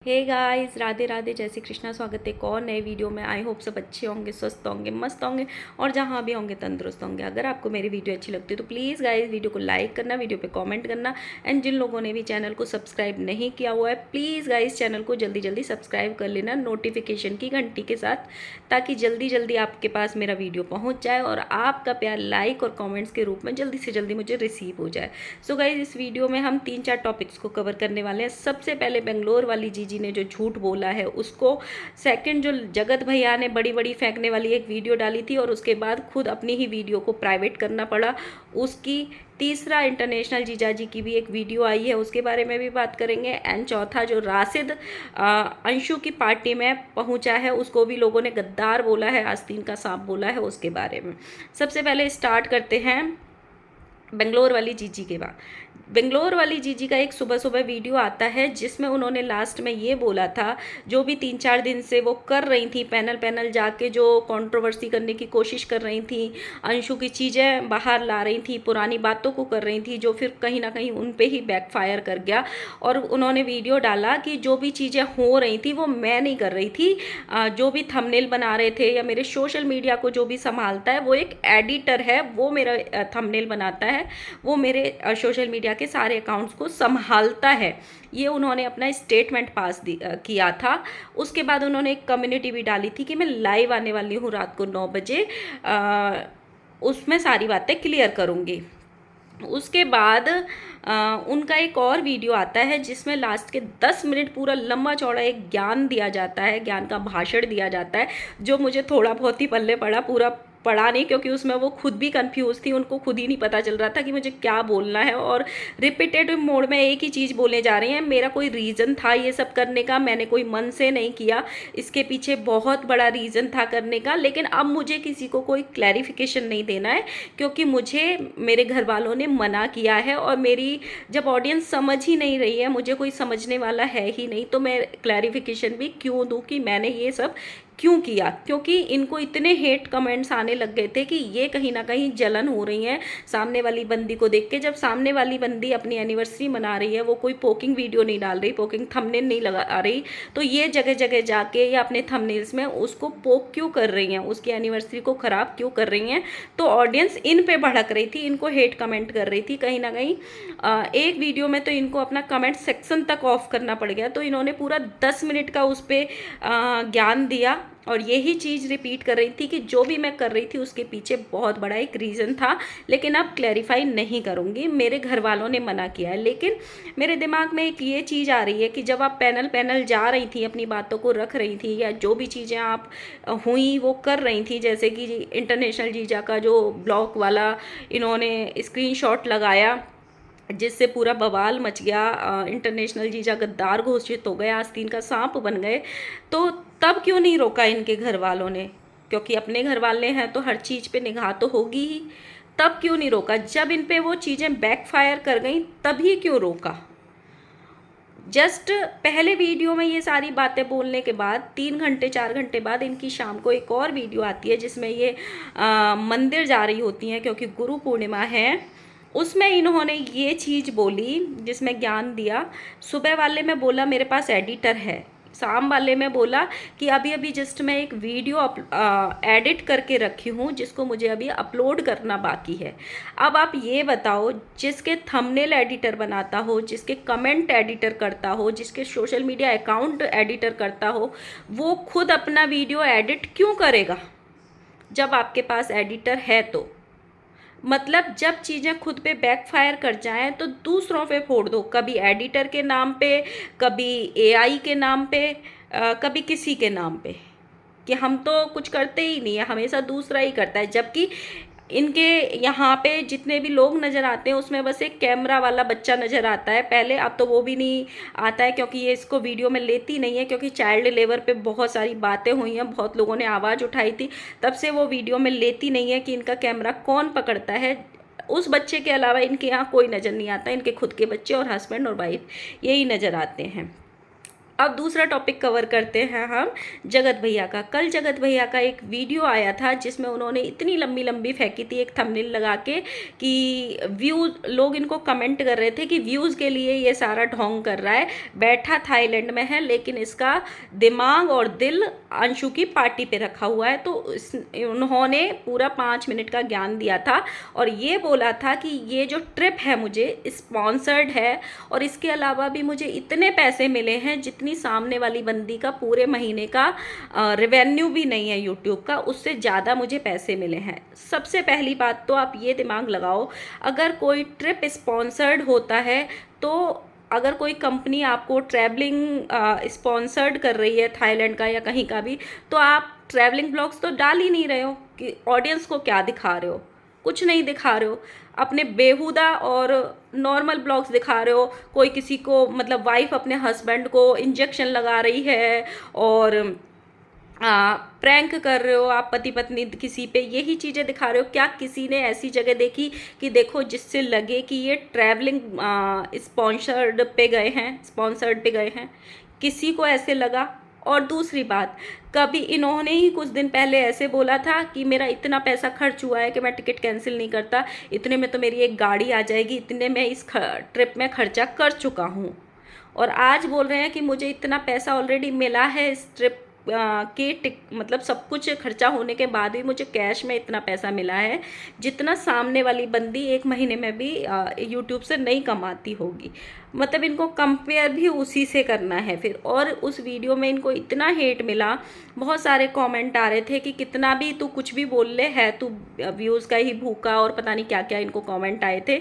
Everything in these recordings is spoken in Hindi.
हे गाइस, राधे राधे, जय श्री कृष्णा। स्वागत है एक और नए वीडियो में। आई होप सब अच्छे होंगे, स्वस्थ होंगे, मस्त होंगे और जहाँ भी होंगे तंदुरुस्त होंगे। अगर आपको मेरी वीडियो अच्छी लगती है तो प्लीज़ गाइस वीडियो को लाइक करना, वीडियो पे कमेंट करना। एंड जिन लोगों ने भी चैनल को सब्सक्राइब नहीं किया हुआ है, प्लीज़ गाइस चैनल को जल्दी जल्दी सब्सक्राइब कर लेना नोटिफिकेशन की घंटी के साथ, ताकि जल्दी जल्दी आपके पास मेरा वीडियो पहुँच जाए और आपका प्यार लाइक और कॉमेंट्स के रूप में जल्दी से जल्दी मुझे रिसीव हो जाए। सो गाइस इस वीडियो में हम 3-4 टॉपिक्स को कवर करने वाले हैं। सबसे पहले बेंगलोर वाली जीजी ने जो झूठ बोला है उसको, सेकंड जो जगत भैया ने बड़ी बड़ी फेंकने वाली एक वीडियो डाली थी और उसके बाद खुद अपनी ही वीडियो को प्राइवेट करना पड़ा उसकी, तीसरा इंटरनेशनल जीजाजी की भी एक वीडियो आई है उसके बारे में भी बात करेंगे। एंड चौथा जो राशिद अंशु की पार्टी में पहुंचा है उसको भी लोगों ने गद्दार बोला है, आस्तीन का सांप बोला है, उसके बारे में। सबसे पहले स्टार्ट करते हैं बेंगलोर वाली जीजी के बाद। बेंगलोर वाली जीजी का एक सुबह सुबह वीडियो आता है जिसमें उन्होंने लास्ट में ये बोला था, जो भी 3-4 दिन से वो कर रही थी, पैनल पैनल जाके जो कंट्रोवर्सी करने की कोशिश कर रही थी, अंशु की चीज़ें बाहर ला रही थी, पुरानी बातों को कर रही थी, जो फिर कहीं ना कहीं उन पे ही बैकफायर कर गया। और उन्होंने वीडियो डाला कि जो भी चीज़ें हो रही थी वो मैं नहीं कर रही थी, जो भी थंबनेल बना रहे थे या मेरे सोशल मीडिया को जो भी संभालता है वो एक एडिटर है, वो मेरा थंबनेल बनाता है, वो मेरे सोशल मीडिया के सारे अकाउंट्स को संभालता है। ये उन्होंने अपना स्टेटमेंट पास किया था। उसके बाद उन्होंने एक कम्युनिटी भी डाली थी कि मैं लाइव आने वाली हूँ रात को 9 बजे, उसमें सारी बातें क्लियर करूँगी। उसके बाद उनका एक और वीडियो आता है जिसमें लास्ट के 10 मिनट पूरा लंबा चौड़ा एक ज्ञान दिया जाता है, ज्ञान का भाषण दिया जाता है, जो मुझे थोड़ा बहुत ही पल्ले पड़ा, पूरा पढ़ा नहीं, क्योंकि उसमें वो खुद भी कंफ्यूज थी, उनको खुद ही नहीं पता चल रहा था कि मुझे क्या बोलना है और रिपीटेटिव मोड में एक ही चीज़ बोलने जा रही हैं। मेरा कोई रीज़न था ये सब करने का, मैंने कोई मन से नहीं किया, इसके पीछे बहुत बड़ा रीज़न था करने का, लेकिन अब मुझे किसी को कोई क्लैरिफिकेशन नहीं देना है क्योंकि मुझे मेरे घर वालों ने मना किया है। और मेरी जब ऑडियंस समझ ही नहीं रही है, मुझे कोई समझने वाला है ही नहीं, तो मैं क्लैरिफिकेशन भी क्यों दूँ कि मैंने ये सब क्यों किया, क्योंकि इनको इतने हेट कमेंट्स आने लग गए थे कि ये कहीं ना कहीं जलन हो रही है सामने वाली बंदी को देख के। जब सामने वाली बंदी अपनी एनिवर्सरी मना रही है, वो कोई पोकिंग वीडियो नहीं डाल रही, पोकिंग थंबनेल नहीं लगा रही, तो ये जगह जगह जाके या अपने थंबनेल्स में उसको पोक क्यों कर रही हैं, उसकी एनिवर्सरी को ख़राब क्यों कर रही हैं। तो ऑडियंस इन पे भड़क रही थी, इनको हेट कमेंट कर रही थी। कहीं ना कहीं एक वीडियो में तो इनको अपना कमेंट सेक्शन तक ऑफ करना पड़ गया, तो इन्होंने पूरा 10 मिनट का उस पर ज्ञान दिया और यही चीज़ रिपीट कर रही थी कि जो भी मैं कर रही थी उसके पीछे बहुत बड़ा एक रीज़न था, लेकिन अब क्लैरिफाई नहीं करूँगी, मेरे घर वालों ने मना किया है। लेकिन मेरे दिमाग में एक ये चीज़ आ रही है कि जब आप पैनल पैनल जा रही थी, अपनी बातों को रख रही थी, या जो भी चीज़ें आप हुई वो कर रही थी, जैसे कि इंटरनेशनल जीजा का जो ब्लॉग वाला इन्होंने स्क्रीनशॉट लगाया जिससे पूरा बवाल मच गया, इंटरनेशनल जीजा गद्दार घोषित हो गए, आस्तीन का सांप बन गए, तो तब क्यों नहीं रोका इनके घर वालों ने? क्योंकि अपने घर वाले हैं तो हर चीज़ पे निगाह तो होगी ही। तब क्यों नहीं रोका? जब इन पे वो चीज़ें बैकफायर कर गई तभी क्यों रोका? जस्ट पहले वीडियो में ये सारी बातें बोलने के बाद 3 घंटे 4 घंटे बाद इनकी शाम को एक और वीडियो आती है जिसमें ये मंदिर जा रही होती हैं क्योंकि गुरु पूर्णिमा है। उसमें इन्होंने ये चीज़ बोली जिसमें ज्ञान दिया। सुबह वाले में बोला मेरे पास एडिटर है, शाम वाले में बोला कि अभी अभी जस्ट मैं एक वीडियो एडिट करके रखी हूँ जिसको मुझे अभी अपलोड करना बाकी है। अब आप ये बताओ, जिसके थंबनेल एडिटर बनाता हो, जिसके कमेंट एडिटर करता हो, जिसके सोशल मीडिया अकाउंट एडिटर करता हो, वो खुद अपना वीडियो एडिट क्यों करेगा जब आपके पास एडिटर है? तो मतलब जब चीज़ें खुद पे बैकफायर कर जाएं तो दूसरों पे फोड़ दो, कभी एडिटर के नाम पे, कभी एआई के नाम पे, कभी किसी के नाम पे, कि हम तो कुछ करते ही नहीं है, हमेशा दूसरा ही करता है। जबकि इनके यहाँ पे जितने भी लोग नज़र आते हैं उसमें बस एक कैमरा वाला बच्चा नज़र आता है पहले, अब तो वो भी नहीं आता है क्योंकि ये इसको वीडियो में लेती नहीं है, क्योंकि चाइल्ड लेबर पे बहुत सारी बातें हुई हैं, बहुत लोगों ने आवाज़ उठाई थी, तब से वो वीडियो में लेती नहीं है कि इनका कैमरा कौन पकड़ता है। उस बच्चे के अलावा इनके यहाँ कोई नज़र नहीं आता, इनके खुद के बच्चे और हस्बैंड और वाइफ यही नज़र आते हैं। अब दूसरा टॉपिक कवर करते हैं हम जगत भैया का। कल जगत भैया का एक वीडियो आया था जिसमें उन्होंने इतनी लंबी लंबी फेंकी थी एक थंबनेल लगा के कि व्यूज, लोग इनको कमेंट कर रहे थे कि व्यूज़ के लिए ये सारा ढोंग कर रहा है, बैठा थाईलैंड में है लेकिन इसका दिमाग और दिल अंशु की पार्टी पे रखा हुआ है। तो उन्होंने पूरा 5 मिनट का ज्ञान दिया था और ये बोला था कि ये जो ट्रिप है मुझे स्पॉन्सर्ड है और इसके अलावा भी मुझे इतने पैसे मिले हैं जितनी सामने वाली बंदी का पूरे महीने का रेवेन्यू भी नहीं है यूट्यूब का, उससे ज़्यादा मुझे पैसे मिले हैं। सबसे पहली बात तो आप ये दिमाग लगाओ, अगर कोई ट्रिप स्पॉन्सर्ड होता है तो अगर कोई कंपनी आपको ट्रैवलिंग स्पॉन्सर्ड कर रही है थाईलैंड का या कहीं का भी, तो आप ट्रैवलिंग ब्लॉग्स तो डाल ही नहीं रहे हो कि ऑडियंस को क्या दिखा रहे हो, कुछ नहीं दिखा रहे हो, अपने बेहुदा और नॉर्मल ब्लॉग्स दिखा रहे हो। कोई किसी को मतलब वाइफ अपने हस्बैंड को इंजेक्शन लगा रही है और प्रैंक कर रहे हो आप पति पत्नी किसी पे, यही चीज़ें दिखा रहे हो। क्या किसी ने ऐसी जगह देखी कि देखो जिससे लगे कि ये ट्रैवलिंग स्पॉन्सर्ड पे गए हैं? किसी को ऐसे लगा? और दूसरी बात, कभी इन्होंने ही कुछ दिन पहले ऐसे बोला था कि मेरा इतना पैसा खर्च हुआ है कि मैं टिकट कैंसिल नहीं करता, इतने में तो मेरी एक गाड़ी आ जाएगी, इतने में इस ट्रिप में खर्चा कर चुका हूँ। और आज बोल रहे हैं कि मुझे इतना पैसा ऑलरेडी मिला है इस ट्रिप के मतलब सब कुछ खर्चा होने के बाद भी मुझे कैश में इतना पैसा मिला है जितना सामने वाली बंदी एक महीने में भी यूट्यूब से नहीं कमाती होगी। मतलब इनको कंपेयर भी उसी से करना है फिर। और उस वीडियो में इनको इतना हेट मिला, बहुत सारे कमेंट आ रहे थे कि कितना भी तू कुछ भी बोल ले, है तू व्यूज़ का ही भूखा, और पता नहीं क्या क्या इनको कमेंट आए थे।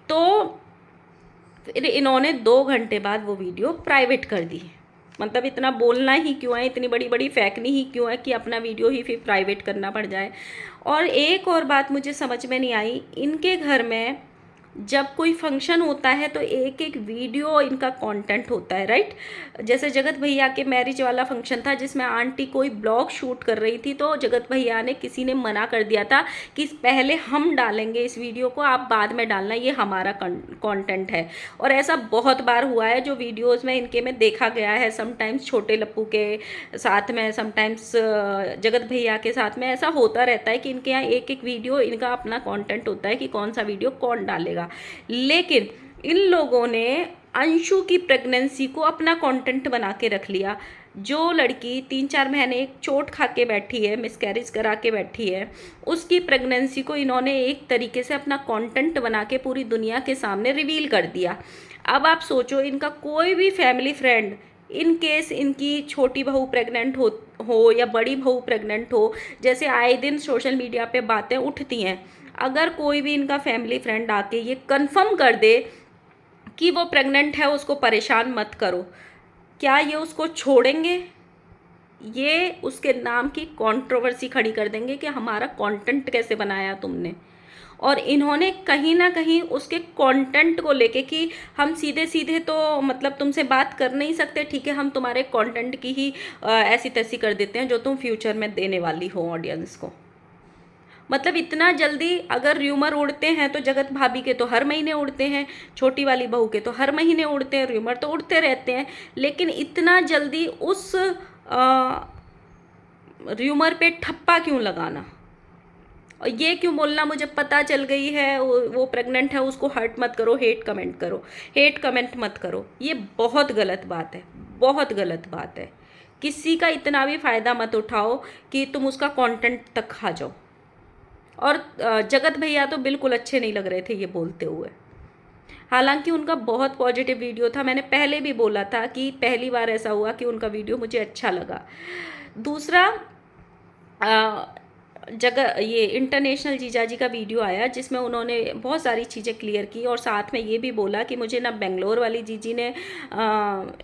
तो फिर इन्होंने 2 घंटे बाद वो वीडियो प्राइवेट कर दी। मतलब इतना बोलना ही क्यों है, इतनी बड़ी बड़ी फेंकनी ही क्यों है कि अपना वीडियो ही फिर प्राइवेट करना पड़ जाए। और एक और बात मुझे समझ में नहीं आई, इनके घर में जब कोई फंक्शन होता है तो एक एक वीडियो इनका कंटेंट होता है, राइट। जैसे जगत भैया के मैरिज वाला फंक्शन था जिसमें आंटी कोई ब्लॉग शूट कर रही थी, तो जगत भैया ने किसी ने मना कर दिया था कि पहले हम डालेंगे इस वीडियो को, आप बाद में डालना, ये हमारा कंटेंट है। और ऐसा बहुत बार हुआ है जो वीडियोज़ में इनके में देखा गया है, समटाइम्स छोटे लप्पू के साथ में, समटाइम्स जगत भैया के साथ में, ऐसा होता रहता है कि इनके यहाँ एक एक वीडियो इनका अपना कंटेंट होता है कि कौन सा वीडियो कौन डालेगा। लेकिन इन लोगों ने अंशु की प्रेगनेंसी को अपना कंटेंट बना के रख लिया। जो लड़की 3-4 महीने एक चोट खा के बैठी है, मिसकैरेज करा के बैठी है, उसकी प्रेगनेंसी को इन्होंने एक तरीके से अपना कंटेंट बना के पूरी दुनिया के सामने रिवील कर दिया। अब आप सोचो, इनका कोई भी फैमिली फ्रेंड, इन केस इनकी छोटी बहू प्रेग्नेंट हो या बड़ी बहू प्रेग्नेंट हो, जैसे आए दिन सोशल मीडिया पे बातें उठती हैं, अगर कोई भी इनका फैमिली फ्रेंड आके ये कंफर्म कर दे कि वो प्रेग्नेंट है, उसको परेशान मत करो, क्या ये उसको छोड़ेंगे? ये उसके नाम की कंट्रोवर्सी खड़ी कर देंगे कि हमारा कंटेंट कैसे बनाया तुमने। और इन्होंने कहीं ना कहीं उसके कंटेंट को लेके कि हम सीधे सीधे तो मतलब तुमसे बात कर नहीं सकते, ठीक है, हम तुम्हारे कंटेंट की ही ऐसी तैसी कर देते हैं जो तुम फ्यूचर में देने वाली हो ऑडियंस को। मतलब इतना जल्दी अगर र्यूमर उड़ते हैं तो जगत भाभी के तो हर महीने उड़ते हैं, छोटी वाली बहू के तो हर महीने उड़ते हैं, र्यूमर तो उड़ते रहते हैं, लेकिन इतना जल्दी उस र्यूमर पे ठप्पा क्यों लगाना? और ये क्यों बोलना मुझे पता चल गई है वो प्रेग्नेंट है, उसको हर्ट मत करो, हेट कमेंट मत करो। ये बहुत गलत बात है, बहुत गलत बात है। किसी का इतना भी फ़ायदा मत उठाओ कि तुम उसका कंटेंट तक खा जाओ। और जगत भैया तो बिल्कुल अच्छे नहीं लग रहे थे ये बोलते हुए। हालांकि उनका बहुत पॉजिटिव वीडियो था, मैंने पहले भी बोला था कि पहली बार ऐसा हुआ कि उनका वीडियो मुझे अच्छा लगा। दूसरा, ये इंटरनेशनल जीजाजी का वीडियो आया जिसमें उन्होंने बहुत सारी चीज़ें क्लियर की और साथ में ये भी बोला कि मुझे ना बेंगलोर वाली जीजी ने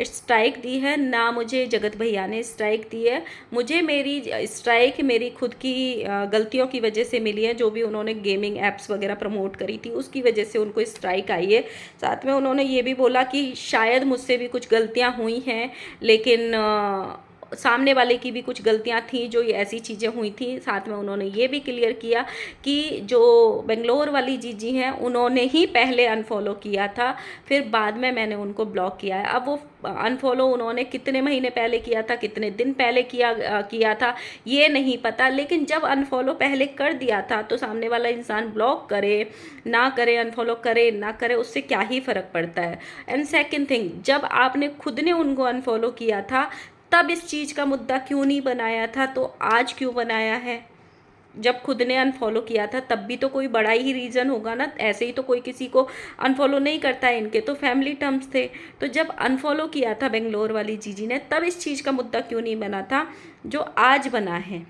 स्ट्राइक दी है, ना मुझे जगत भैया ने स्ट्राइक दी है। मुझे मेरी स्ट्राइक मेरी खुद की गलतियों की वजह से मिली है, जो भी उन्होंने गेमिंग ऐप्स वगैरह प्रमोट करी थी उसकी वजह से उनको स्ट्राइक आई है। साथ में उन्होंने ये भी बोला कि शायद मुझसे भी कुछ गलतियाँ हुई हैं, लेकिन सामने वाले की भी कुछ गलतियां थी जो ये ऐसी चीज़ें हुई थी। साथ में उन्होंने ये भी क्लियर किया कि जो बेंगलोर वाली जीजी हैं उन्होंने ही पहले अनफॉलो किया था, फिर बाद में मैंने उनको ब्लॉक किया है। अब वो अनफॉलो उन्होंने कितने महीने पहले किया था, कितने दिन पहले किया था ये नहीं पता, लेकिन जब अनफॉलो पहले कर दिया था तो सामने वाला इंसान ब्लॉक करे ना करे, अनफॉलो करे ना करे, उससे क्या ही फ़र्क पड़ता है। एंड सेकंड थिंग, जब आपने खुद ने उनको अनफॉलो किया था तब इस चीज़ का मुद्दा क्यों नहीं बनाया था, तो आज क्यों बनाया है? जब खुद ने अनफॉलो किया था तब भी तो कोई बड़ा ही रीज़न होगा ना, ऐसे ही तो कोई किसी को अनफॉलो नहीं करता है, इनके तो फैमिली टर्म्स थे। तो जब अनफॉलो किया था बेंगलोर वाली जीजी ने तब इस चीज़ का मुद्दा क्यों नहीं बना था जो आज बना है।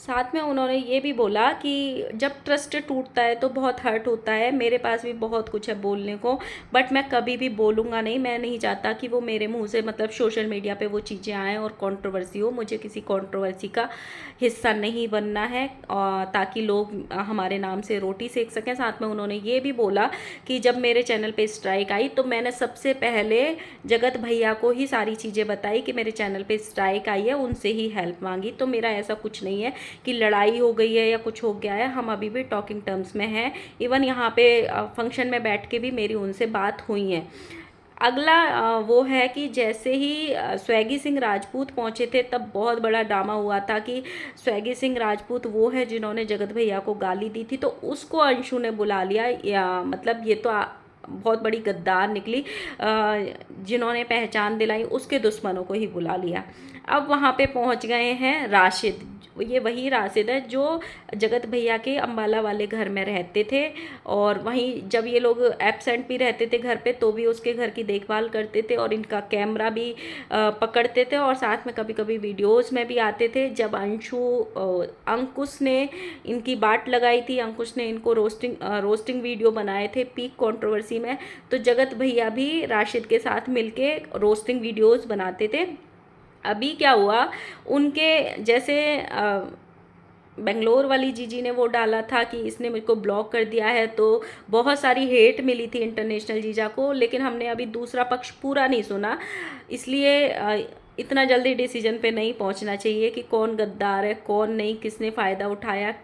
साथ में उन्होंने ये भी बोला कि जब ट्रस्ट टूटता है तो बहुत हर्ट होता है, मेरे पास भी बहुत कुछ है बोलने को, बट मैं कभी भी बोलूँगा नहीं। मैं नहीं चाहता कि वो मेरे मुंह से मतलब सोशल मीडिया पे वो चीज़ें आएँ और कंट्रोवर्सी हो। मुझे किसी कंट्रोवर्सी का हिस्सा नहीं बनना है, ताकि लोग हमारे नाम से रोटी सेक सकें। साथ में उन्होंने ये भी बोला कि जब मेरे चैनल पे स्ट्राइक आई तो मैंने सबसे पहले जगत भैया को ही सारी चीज़ें बताई कि मेरे चैनल पे स्ट्राइक आई है, उनसे ही हेल्प मांगी। तो मेरा ऐसा कुछ नहीं है कि लड़ाई हो गई है या कुछ हो गया है, हम अभी भी टॉकिंग टर्म्स में हैं। इवन यहाँ पे फंक्शन में बैठ के भी मेरी उनसे बात हुई है। अगला वो है कि जैसे ही स्वैगी सिंह राजपूत पहुँचे थे तब बहुत बड़ा ड्रामा हुआ था कि स्वैगी सिंह राजपूत वो है जिन्होंने जगत भैया को गाली दी थी, तो उसको अंशु ने बुला लिया। या मतलब ये तो बहुत बड़ी गद्दार निकली, जिन्होंने पहचान दिलाई उसके दुश्मनों को ही बुला लिया। अब वहाँ पे पहुँच गए हैं राशिद, ये वही राशिद है जो जगत भैया के अम्बाला वाले घर में रहते थे, और वहीं जब ये लोग एब्सेंट भी रहते थे घर पे तो भी उसके घर की देखभाल करते थे और इनका कैमरा भी पकड़ते थे, और साथ में कभी कभी वीडियोस में भी आते थे। जब अंकुश ने इनकी बाट लगाई थी, अंकुश ने इनको रोस्टिंग वीडियो बनाए थे पीक कंट्रोवर्सी में, तो जगत भैया भी राशिद के साथ मिलके रोस्टिंग वीडियोस बनाते थे। अभी क्या हुआ, उनके जैसे बेंगलोर वाली जीजी ने वो डाला था कि इसने मुझको ब्लॉक कर दिया है, तो बहुत सारी हेट मिली थी इंटरनेशनल जीजा को, लेकिन हमने अभी दूसरा पक्ष पूरा नहीं सुना, इसलिए इतना जल्दी डिसीजन पे नहीं पहुंचना चाहिए कि कौन गद्दार है कौन नहीं, किसने फ़ायदा उठाया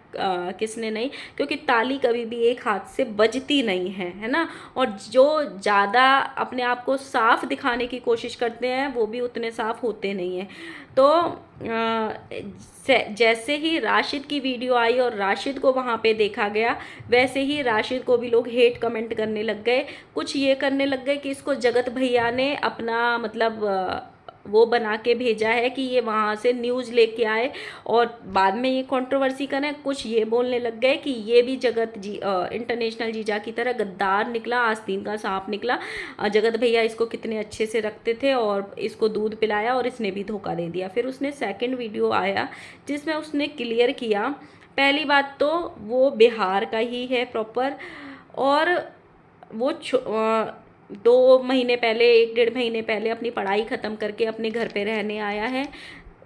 किसने नहीं, क्योंकि ताली कभी भी एक हाथ से बजती नहीं है ना। और जो ज़्यादा अपने आप को साफ दिखाने की कोशिश करते हैं वो भी उतने साफ होते नहीं हैं। तो जैसे ही राशिद की वीडियो आई और राशिद को वहाँ पे देखा गया, वैसे ही राशिद को भी लोग हेट कमेंट करने लग गए। कुछ ये करने लग गए कि इसको जगत भैया ने अपना मतलब वो बना के भेजा है कि ये वहाँ से न्यूज़ लेके आए और बाद में ये कंट्रोवर्सी करें। कुछ ये बोलने लग गए कि ये भी इंटरनेशनल जीजा की तरह गद्दार निकला, आस्तीन का सांप निकला। जगत भैया इसको कितने अच्छे से रखते थे और इसको दूध पिलाया और इसने भी धोखा दे दिया। फिर उसने सेकंड वीडियो आया जिसमें उसने क्लियर किया, पहली बात तो वो बिहार का ही है प्रॉपर, और वो 2 महीने पहले 1 डेढ़ महीने पहले अपनी पढ़ाई ख़त्म करके अपने घर पे रहने आया है।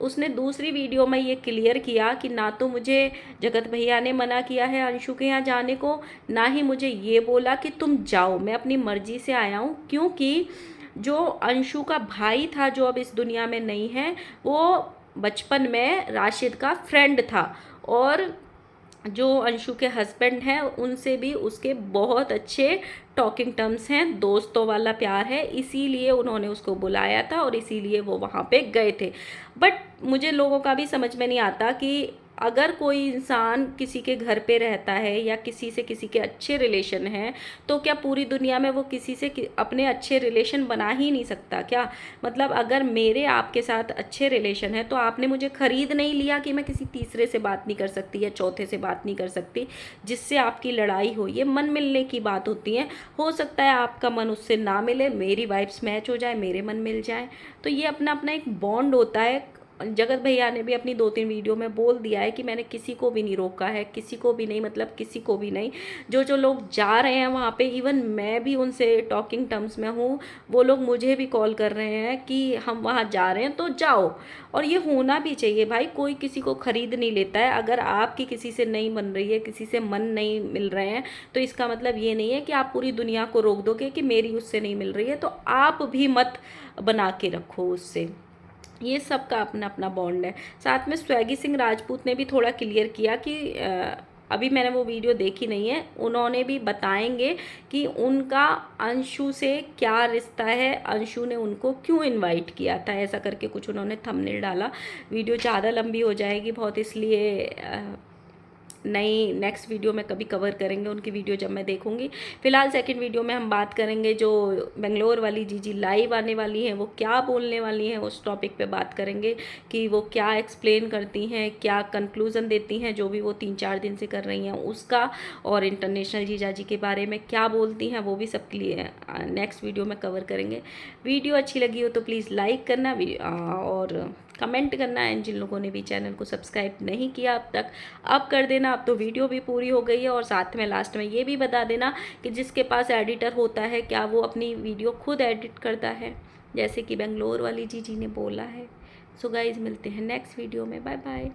उसने दूसरी वीडियो में ये क्लियर किया कि ना तो मुझे जगत भैया ने मना किया है अंशु के यहाँ जाने को, ना ही मुझे ये बोला कि तुम जाओ, मैं अपनी मर्ज़ी से आया हूँ। क्योंकि जो अंशु का भाई था जो अब इस दुनिया में नहीं है, वो बचपन में राशिद का फ्रेंड था, और जो अंशु के हस्बैंड हैं उनसे भी उसके बहुत अच्छे टॉकिंग टर्म्स हैं, दोस्तों वाला प्यार है, इसीलिए उन्होंने उसको बुलाया था और इसीलिए वो वहाँ पे गए थे। बट मुझे लोगों का भी समझ में नहीं आता कि अगर कोई इंसान किसी के घर पे रहता है या किसी से किसी के अच्छे रिलेशन हैं, तो क्या पूरी दुनिया में वो किसी से अपने अच्छे रिलेशन बना ही नहीं सकता क्या? मतलब अगर मेरे आपके साथ अच्छे रिलेशन है तो आपने मुझे खरीद नहीं लिया कि मैं किसी तीसरे से बात नहीं कर सकती या चौथे से बात नहीं कर सकती जिससे आपकी लड़ाई हो। ये मन मिलने की बात होती है। हो सकता है आपका मन उससे ना मिले, मेरी वाइब्स मैच हो जाए, मेरे मन मिल जाए, तो ये अपना अपना एक बॉन्ड होता है। जगत भैया ने भी अपनी 2-3 वीडियो में बोल दिया है कि मैंने किसी को भी नहीं रोका है, किसी को भी नहीं, मतलब किसी को भी नहीं। जो लोग जा रहे हैं वहाँ पे, इवन मैं भी उनसे टॉकिंग टर्म्स में हूँ, वो लोग मुझे भी कॉल कर रहे हैं कि हम वहाँ जा रहे हैं तो जाओ। और ये होना भी चाहिए भाई, कोई किसी को खरीद नहीं लेता है। अगर आपकी किसी से नहीं बन रही है, किसी से मन नहीं मिल रहे हैं, तो इसका मतलब ये नहीं है कि आप पूरी दुनिया को रोक दोगे कि मेरी उससे नहीं मिल रही है, तो आप भी मत बना के रखो उससे। ये सबका अपना अपना बॉन्ड है। साथ में स्वैगी सिंह राजपूत ने भी थोड़ा क्लियर किया कि अभी मैंने वो वीडियो देखी नहीं है, उन्होंने भी बताएंगे कि उनका अंशु से क्या रिश्ता है, अंशु ने उनको क्यों इनवाइट किया था, ऐसा करके कुछ उन्होंने थंबनेल डाला। वीडियो ज़्यादा लंबी हो जाएगी बहुत, इसलिए नई नेक्स्ट वीडियो में कभी कवर करेंगे उनकी वीडियो जब मैं देखूंगी। फिलहाल सेकंड वीडियो में हम बात करेंगे जो बेंगलोर वाली जीजी लाइव आने वाली हैं, वो क्या बोलने वाली हैं, उस टॉपिक पे बात करेंगे कि वो क्या एक्सप्लेन करती हैं, क्या कंक्लूज़न देती हैं जो भी वो 3-4 दिन से कर रही हैं उसका, और इंटरनेशनल जीजा जी के बारे में क्या बोलती हैं, वो भी सब लिए नेक्स्ट वीडियो में कवर करेंगे। वीडियो अच्छी लगी हो तो प्लीज़ लाइक करना और कमेंट करना है। जिन लोगों ने भी चैनल को सब्सक्राइब नहीं किया अब तक, अब कर देना। अब तो वीडियो भी पूरी हो गई है। और साथ में लास्ट में ये भी बता देना कि जिसके पास एडिटर होता है क्या वो अपनी वीडियो खुद एडिट करता है, जैसे कि बेंगलोर वाली जीजी ने बोला है। सो गाइज मिलते हैं नेक्स्ट वीडियो में। Bye bye.